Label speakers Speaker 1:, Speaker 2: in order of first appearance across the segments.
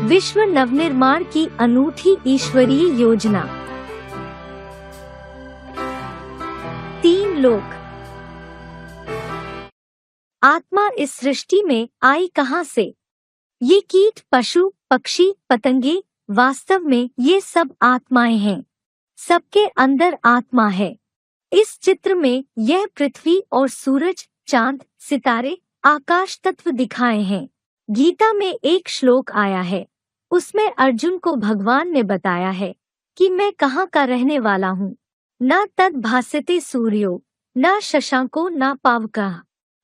Speaker 1: विश्व नवनिर्माण की अनूठी ईश्वरीय योजना। 3 लोक। आत्मा इस सृष्टि में आई कहाँ से? ये कीट, पशु, पक्षी, पतंगे, वास्तव में ये सब आत्माएं हैं। सबके अंदर आत्मा है। इस चित्र में यह पृथ्वी और सूरज, चांद, सितारे, आकाश तत्व दिखाए हैं। गीता में एक श्लोक आया है, उसमें अर्जुन को भगवान ने बताया है कि मैं कहाँ का रहने वाला हूँ। न तद भास्यते सूर्यो, न शशांको न पावकः,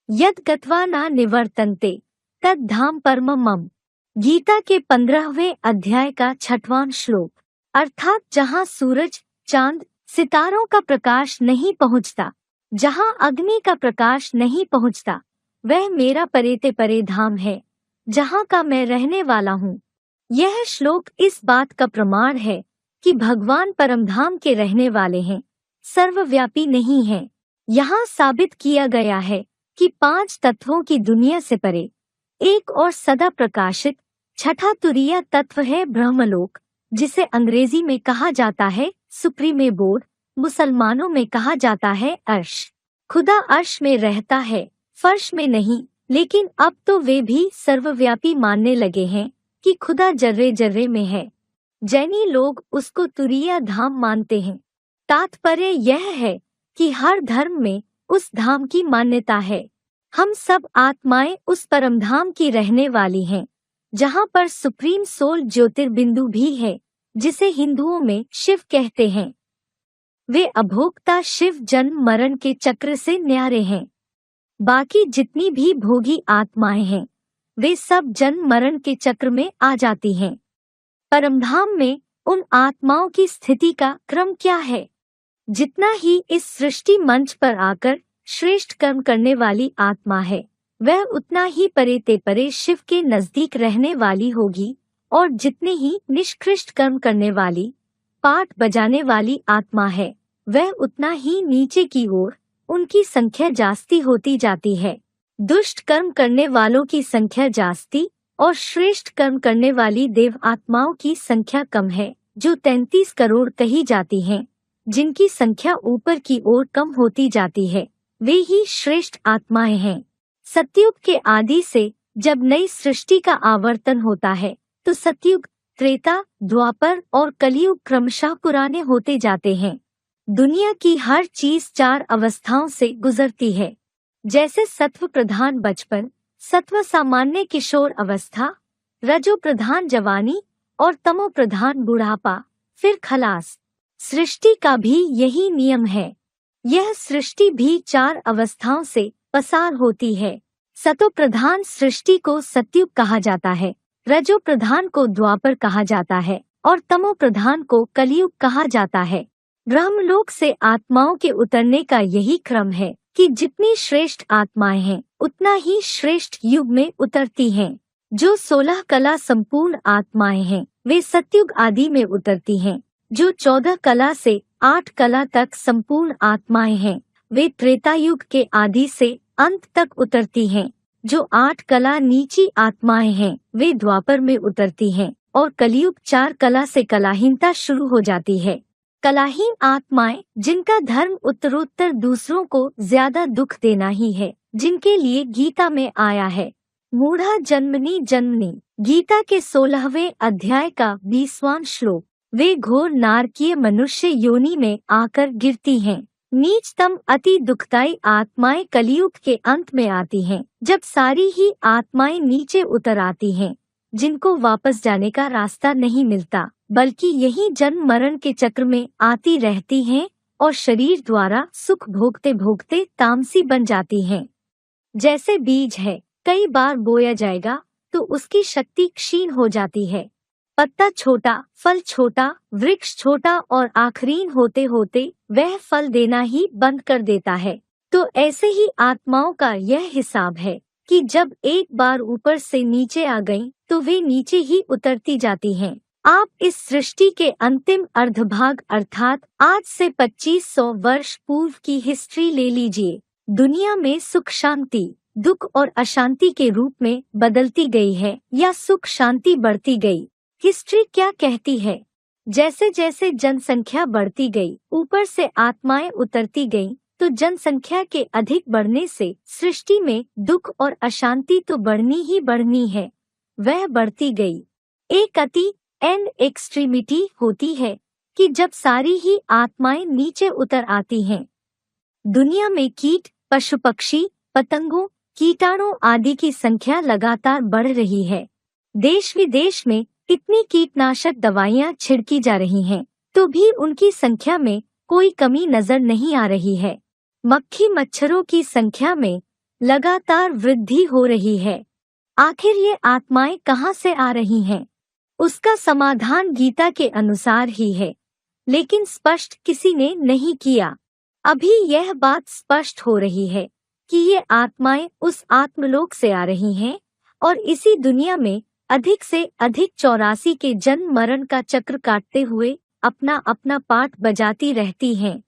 Speaker 1: यद गत्वा न निवर्तन्ते तद धाम परमम् मम। गीता के 15वें अध्याय का 6वां श्लोक। अर्थात जहाँ सूरज, चांद, सितारों का प्रकाश नहीं पहुँचता, जहाँ अग्नि का प्रकाश नहीं पहुँचता, वह मेरा परेते परे धाम है, जहाँ का मैं रहने वाला हूँ। यह श्लोक इस बात का प्रमाण है कि भगवान परमधाम के रहने वाले हैं, सर्वव्यापी नहीं हैं। यहाँ साबित किया गया है कि 5 तत्वों की दुनिया से परे एक और सदा प्रकाशित छठा तुरीय तत्व है ब्रह्मलोक, जिसे अंग्रेजी में कहा जाता है सुप्रीमे बोर्ड, मुसलमानों में कहा जाता है अर्श। खुदा अर्श में रहता है, फर्श में नहीं। लेकिन अब तो वे भी सर्वव्यापी मानने लगे हैं कि खुदा जर्रे जर्रे में है। जैनी लोग उसको तुरीय धाम मानते हैं। तात्पर्य यह है कि हर धर्म में उस धाम की मान्यता है। हम सब आत्माएं उस परमधाम की रहने वाली हैं, जहाँ पर सुप्रीम सोल ज्योतिर्बिंदु भी है, जिसे हिंदुओं में शिव कहते हैं। वे अभोक्ता शिव जन्म मरण के चक्र से न्यारे हैं। बाकी जितनी भी भोगी आत्माएं हैं, वे सब जन्म मरण के चक्र में आ जाती हैं। परमधाम में उन आत्माओं की स्थिति का क्रम क्या है? जितना ही इस सृष्टि मंच पर आकर श्रेष्ठ कर्म करने वाली आत्मा है, वह उतना ही परेते परे शिव के नजदीक रहने वाली होगी, और जितने ही निष्कृष्ट कर्म करने वाली, पाठ बजाने वाली आत्मा है, वह उतना ही नीचे की ओर उनकी संख्या जास्ती होती जाती है। दुष्ट कर्म करने वालों की संख्या जास्ती और श्रेष्ठ कर्म करने वाली देव आत्माओं की संख्या कम है, जो 33 करोड़ कही जाती हैं, जिनकी संख्या ऊपर की ओर कम होती जाती है। वे ही श्रेष्ठ आत्माएं हैं। सतयुग के आदि से जब नई सृष्टि का आवर्तन होता है, तो सतयुग, त्रेता, द्वापर और कलयुग क्रमशः पुराने होते जाते हैं। दुनिया की हर चीज 4 अवस्थाओं से गुजरती है, जैसे सत्व प्रधान बचपन, सत्व सामान्य किशोर अवस्था, रजो प्रधान जवानी और तमो प्रधान बुढ़ापा, फिर खलास। सृष्टि का भी यही नियम है। यह सृष्टि भी 4 अवस्थाओं से पसार होती है। सतो प्रधान सृष्टि को सतयुग कहा जाता है, रजो प्रधान को द्वापर कहा जाता है और तमो प्रधान को कलयुग कहा जाता है। ब्रह्मलोक से आत्माओं के उतरने का यही क्रम है कि जितनी श्रेष्ठ आत्माएं हैं, उतना ही श्रेष्ठ युग में उतरती हैं। जो 16 कला संपूर्ण आत्माएं हैं, वे सतयुग आदि में उतरती हैं। जो 14 कला से 8 कला तक संपूर्ण आत्माएं हैं, वे त्रेतायुग के आदि से अंत तक उतरती हैं। जो 8 कला नीची आत्माएं हैं, वे द्वापर में उतरती हैं और कलयुग 4 कला से कलाहीनता शुरू हो जाती है। कलाहीन आत्माएं, जिनका धर्म उत्तरोत्तर दूसरों को ज्यादा दुख देना ही है, जिनके लिए गीता में आया है, मूढ़ा जन्मनी जन्मनी। गीता के 16वें अध्याय का 20वां श्लोक। वे घोर नारकीय मनुष्य योनि में आकर गिरती हैं। नीचतम अति दुखदायी आत्माएं कलयुग के अंत में आती हैं, जब सारी ही आत्माएं नीचे उतर आती हैं, जिनको वापस जाने का रास्ता नहीं मिलता, बल्कि यही जन्म मरण के चक्र में आती रहती हैं और शरीर द्वारा सुख भोगते भोगते तामसी बन जाती हैं। जैसे बीज है, कई बार बोया जाएगा तो उसकी शक्ति क्षीण हो जाती है। पत्ता छोटा, फल छोटा, वृक्ष छोटा और आखरीन होते होते वह फल देना ही बंद कर देता है। तो ऐसे ही आत्माओं का यह हिसाब है कि जब एक बार ऊपर से नीचे आ गईं, तो वे नीचे ही उतरती जाती हैं। आप इस सृष्टि के अंतिम अर्धभाग अर्थात आज से 2500 वर्ष पूर्व की हिस्ट्री ले लीजिए। दुनिया में सुख शांति, दुख और अशांति के रूप में बदलती गई है या सुख शांति बढ़ती गई। हिस्ट्री क्या कहती है? जैसे जैसे जनसंख्या बढ़ती गई, ऊपर से आत्माएं उतरती गईं, तो जनसंख्या के अधिक बढ़ने से सृष्टि में दुख और अशांति तो बढ़नी ही बढ़नी है। वह बढ़ती गई। एक अति एंड एक्सट्रीमिटी होती है कि जब सारी ही आत्माएं नीचे उतर आती हैं। दुनिया में कीट, पशु पक्षी, पतंगों, कीटाणु आदि की संख्या लगातार बढ़ रही है। देश विदेश में इतनी कीटनाशक दवाइयां छिड़की जा रही हैं, तो भी उनकी संख्या में कोई कमी नजर नहीं आ रही है। मक्खी मच्छरों की संख्या में लगातार वृद्धि हो रही है। आखिर ये आत्माएं कहाँ से आ रही हैं? उसका समाधान गीता के अनुसार ही है, लेकिन स्पष्ट किसी ने नहीं किया। अभी यह बात स्पष्ट हो रही है कि ये आत्माएं उस आत्मलोक से आ रही हैं और इसी दुनिया में अधिक से अधिक 84 के जन्म मरण का चक्र काटते हुए अपना अपना पाठ बजाती रहती हैं।